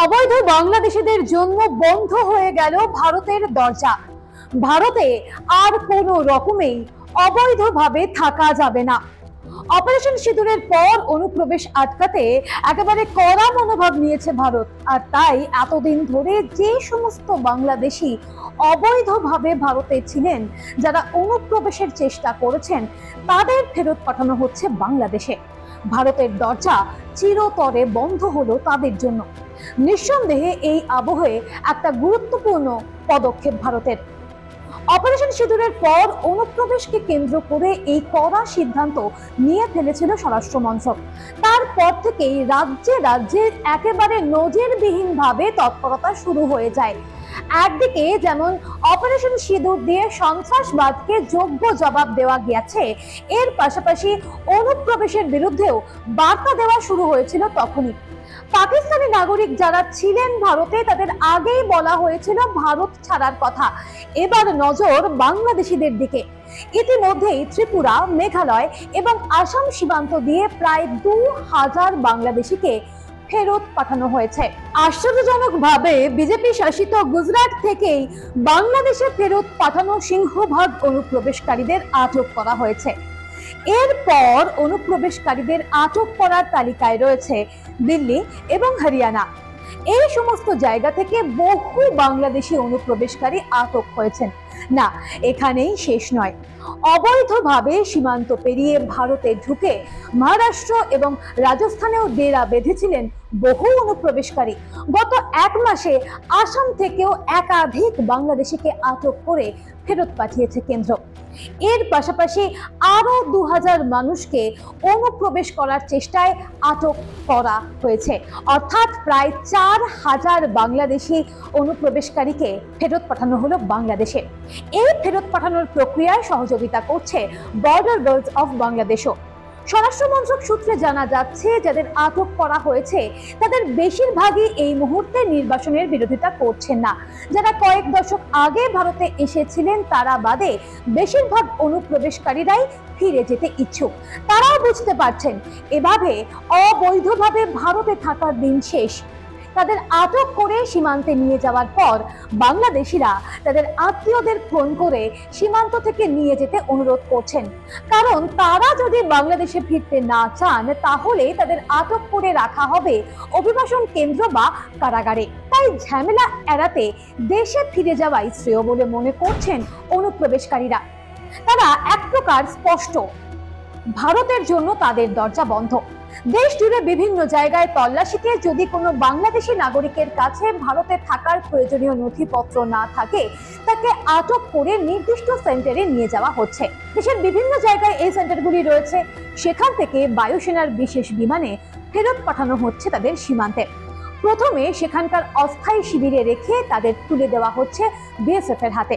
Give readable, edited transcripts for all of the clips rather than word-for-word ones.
অবৈধ বাংলাদেশিদের জন্য বন্ধ হয়ে গেল ভারতের দরজা। ভারতে আর কোনো রকমেই অবৈধভাবে থাকা যাবে না। অপারেশন সিঁদুরের পর অনুপ্রবেশ আটকাতে একেবারে কড়া মনোভাব নিয়েছে ভারত। আর তাই এতদিন ধরে যে সমস্ত বাংলাদেশি অবৈধভাবে ভারতে ছিলেন, যারা অনুপ্রবেশের চেষ্টা করেছেন, তাদের ফেরত পাঠানো হচ্ছে বাংলাদেশে। ভারতের দরজা চিরতরে বন্ধ হলো তাদের জন্য। নিঃসন্দেহে এই আবহে একটা গুরুত্বপূর্ণ পদক্ষেপ ভারতের। অপারেশন সিঁদুরের পর অনুপ্রবেশকে কেন্দ্র করে এই কড়া সিদ্ধান্ত নিয়ে ফেলেছিল স্বরাষ্ট্র মন্ত্রক। তারপর থেকেই রাজ্যে রাজ্যে একেবারে নজিরবিহীনভাবে তৎপরতা শুরু হয়ে যায়। একদিকে যেমন অপারেশন সিঁদুর দিয়ে সন্ত্রাসবাদকে যোগ্য জবাব দেওয়া গিয়েছে, এর পাশাপাশি অনুপ্রবেশের বিরুদ্ধেও বার্তা দেওয়া শুরু হয়েছিল তখনই। পাকিস্তানি নাগরিক যারা ছিলেন ভারতে, তাদের আগেই বলা হয়েছিল ভারত ছাড়ার কথা। এবার নজর বাংলাদেশিদের দিকে। ইতিমধ্যেই ত্রিপুরা, মেঘালয় এবং আসাম সীমান্ত দিয়ে প্রায় 2000 বাংলাদেশিকে ফেরত পাঠানো হয়েছে। আশ্চর্যজনকভাবে বিজেপি শাসিত গুজরাট থেকেই বাংলাদেশে ফেরত পাঠানো সিংহভাগ অনুপ্রবেশকারীদের আটক করা হয়েছে। এরপর অনুপ্রবেশকারীদের আটক করার তালিকায় রয়েছে দিল্লি এবং হরিয়ানা। এই সমস্ত জায়গা থেকে বহু বাংলাদেশি অনুপ্রবেশকারী আটক হয়েছেন। না, এখানেই শেষ নয়। অবৈধভাবে সীমান্ত পেরিয়ে ভারতে ঢুকে মহারাষ্ট্র এবং রাজস্থানেও ডেরা বেঁধেছিলেন বহু অনুপ্রবেশকারী। গত এক মাসে আসাম থেকেও একাধিক বাংলাদেশিকে আটক করে ফেরত পাঠিয়েছে কেন্দ্র। এর পাশাপাশি আরো 2000 মানুষকে অনুপ্রবেশ করার চেষ্টায় আটক করা হয়েছে। অর্থাৎ প্রায় 4000 বাংলাদেশি অনুপ্রবেশকারীকে ফেরত পাঠানো হলো বাংলাদেশে। এই ফেরত পাঠানোর প্রক্রিয়ায় সহযোগিতা করছে বর্ডার গার্ডস অফ বাংলাদেশও। স্বরাষ্ট্র মন্ত্রক সূত্রে জানা যাচ্ছে, যাদের আটক করা হয়েছে তাদের বেশিরভাগই এই মুহূর্তে নির্বাসনের বিরোধিতা করছেন না। যারা কয়েক দশক আগে ভারতে এসেছিলেন তারা বাদে বেশিরভাগ অনুপ্রবেশকারীরাই ফিরে যেতে ইচ্ছুক। তারাও বুঝতে পারছেন এভাবে অবৈধভাবে ভারতে থাকার দিন শেষ। তাদের আটক করে সীমান্তে নিয়ে যাওয়ার পর বাংলাদেশিরা তাদের আত্মীয়দের ফোন করে সীমান্ত থেকে নিয়ে যেতে অনুরোধ করছেন। কারণ তারা যদি বাংলাদেশে ফিরতে না চান, তাহলে তাদের আটক করে রাখা হবে অভিবাসন কেন্দ্র বা কারাগারে। তাই ঝামেলা এড়াতে দেশে ফিরে যাওয়াই শ্রেয় বলে মনে করছেন অনুপ্রবেশকারীরা। তারা এক প্রকার স্পষ্ট, ভারতের জন্য তাদের দরজা বন্ধ। দেশ জুড়ে বিভিন্ন জায়গায় তল্লাশিতে যদি কোনো বাংলাদেশি নাগরিকের কাছে ভারতে থাকার প্রয়োজনীয় নথিপত্র না থাকে, তাকে আটক করে নির্দিষ্ট সেন্টারে নিয়ে যাওয়া হচ্ছে। দেশের বিভিন্ন জায়গায় এই সেন্টারগুলি রয়েছে। সেখান থেকে বায়ুসেনার বিশেষ বিমানে ফেরত পাঠানো হচ্ছে তাদের সীমান্তে। প্রথমে সেখানকার অস্থায়ী শিবিরে রেখে তাদের তুলে দেওয়া হচ্ছে বিএসএফ এর হাতে।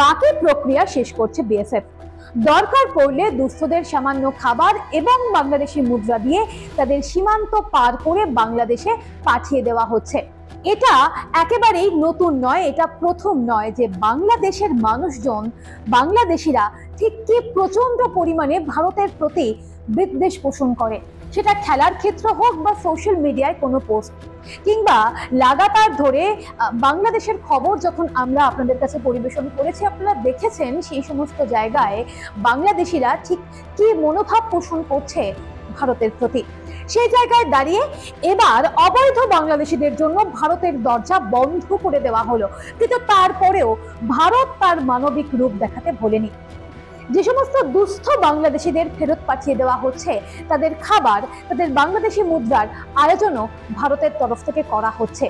বাকি প্রক্রিয়া শেষ করছে বিএসএফ। দরকার পড়লে দুস্থদের সামান্য খাবার এবং বাংলাদেশি মুদ্রা দিয়ে তাদের সীমান্ত পার করে বাংলাদেশে পাঠিয়ে দেওয়া হচ্ছে। এটা একেবারেই নতুন নয়, এটা প্রথম নয় যে বাংলাদেশের মানুষজন, বাংলাদেশিরা ঠিক কি প্রচন্ড পরিমাণে ভারতের প্রতি বিদ্বেষ পোষণ করে। সেটা খেলার ক্ষেত্র হোক বা সোশ্যাল মিডিয়ায় কোনো পোস্ট, কিংবা লাগাতার ধরে বাংলাদেশের খবর যখন আমরা আপনাদের কাছে পরিবেশন করেছি, আপনারা দেখেছেন সেই সমস্ত জায়গায় বাংলাদেশিরা ঠিক কি মনোভাব পোষণ করছে ভারতের প্রতি। সেই জায়গায় দাঁড়িয়ে এবার অবৈধ বাংলাদেশিদের জন্য ভারতের দরজা বন্ধ করে দেওয়া হলো। কিন্তু তারপরেও ভারত তার মানবিক রূপ দেখাতে ভোলেনি। যে সমস্ত দুস্থ বাংলাদেশিদের ফেরত পাঠিয়ে দেওয়া হচ্ছে, তাদের খাবার, তাদের বাংলাদেশি মুদ্রার আয়োজনও ভারতের তরফ থেকে করা হচ্ছে।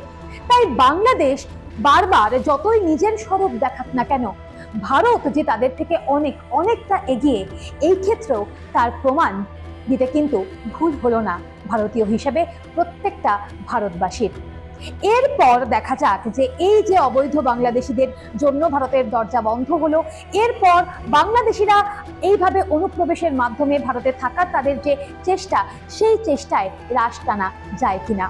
তাই বাংলাদেশ বারবার যতই নিজের স্বরূপ দেখাক না কেন, ভারত যে তাদের থেকে অনেকটা এগিয়ে, এই ক্ষেত্রেও তার প্রমাণ দিতে কিন্তু ভুল হলো না ভারতীয় হিসেবে প্রত্যেকটা ভারতবাসীর। এরপর দেখা যাক যে এই যে অবৈধ বাংলাদেশিদের জন্য ভারতের দরজা বন্ধ হলো, এরপর বাংলাদেশিরা এইভাবে অনুপ্রবেশের মাধ্যমে ভারতে থাকার তাদের যে চেষ্টা, সেই চেষ্টায় রাশ টানা যায় কিনা।